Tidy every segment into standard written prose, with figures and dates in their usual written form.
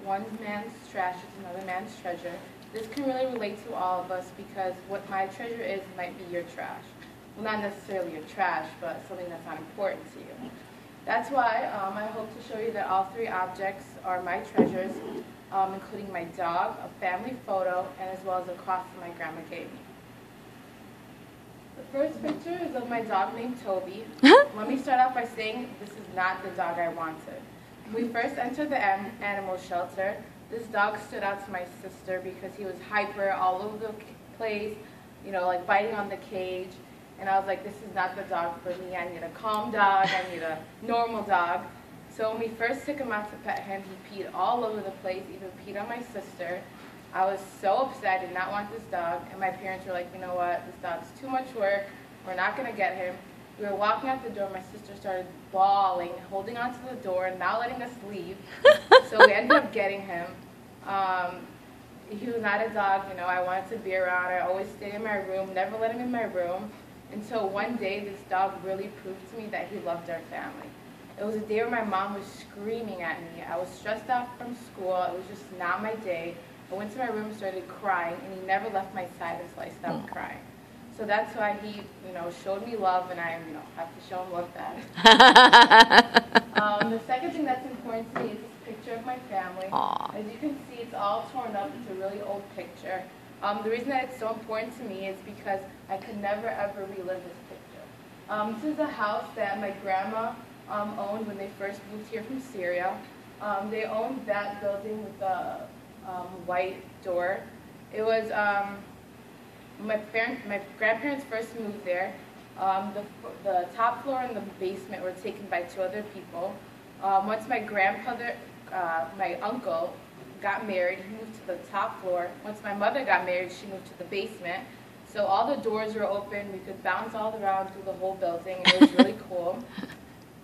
one man's trash is another man's treasure. This can really relate to all of us because what my treasure is might be your trash. Well, not necessarily your trash, but something that's not important to you. That's why I hope to show you that all three objects are my treasures, including my dog, a family photo, and as well as a cross that my grandma gave me. The first picture is of my dog named Toby. Let me start off by saying this is not the dog I wanted. When we first entered the animal shelter, this dog stood out to my sister because he was hyper all over the place, you know, like biting on the cage. And I was like, this is not the dog for me. I need a calm dog. I need a normal dog. So when we first took him out to pet him, he peed all over the place, even peed on my sister. I was so upset. I did not want this dog. And my parents were like, you know what? This dog's too much work. We're not going to get him. We were walking out the door. My sister started bawling, holding onto the door, not letting us leave. So we ended up getting him. He was not a dog. You know, I wanted to be around. I always stayed in my room, never let him in my room. Until one day, this dog really proved to me that he loved our family. It was a day where my mom was screaming at me. I was stressed out from school. It was just not my day. I went to my room and started crying, and he never left my side until I stopped crying. So that's why he, you know, showed me love, and I, you know, have to show him love back. The second thing that's important to me is this picture of my family. Aww. As you can see, it's all torn up. It's a really old picture. The reason that it's so important to me is because I could never ever relive this picture. This is a house that my grandma owned when they first moved here from Syria. They owned that building with the white door. It was my grandparents first moved there. The top floor and the basement were taken by two other people. Once my grandfather, my uncle, got married, he moved to the top floor. Once my mother got married, she moved to the basement. So all the doors were open. We could bounce all around through the whole building. It was really cool.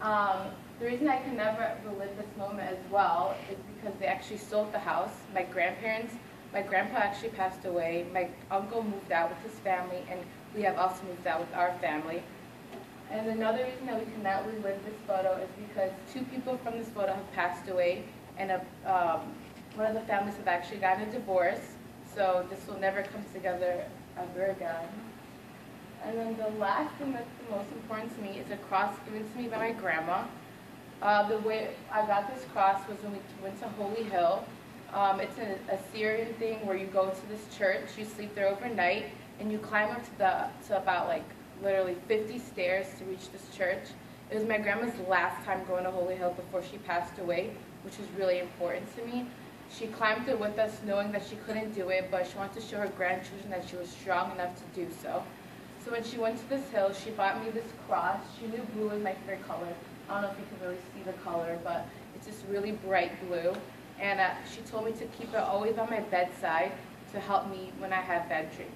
The reason I can never relive this moment as well is because they actually sold the house. My grandpa actually passed away. My uncle moved out with his family, and we have also moved out with our family. And another reason that we cannot relive this photo is because two people from this photo have passed away, and one of the families have actually gotten a divorce, so this will never come together ever again. And then the last thing that's the most important to me is a cross given to me by my grandma. The way I got this cross was when we went to Holy Hill. It's a Syrian thing where you go to this church, you sleep there overnight, and you climb up to about like literally 50 stairs to reach this church. It was my grandma's last time going to Holy Hill before she passed away, which was really important to me. She climbed it with us knowing that she couldn't do it, but she wanted to show her grandchildren that she was strong enough to do so. So when she went to this hill, she bought me this cross. She knew blue was my favorite color. I don't know if you can really see the color, but it's just really bright blue. And she told me to keep it always on my bedside to help me when I have bad dreams.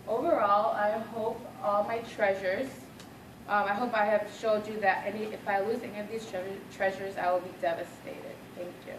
Overall, I hope all my treasures, I hope I have showed you that if I lose any of these treasures, I will be devastated. Thank you.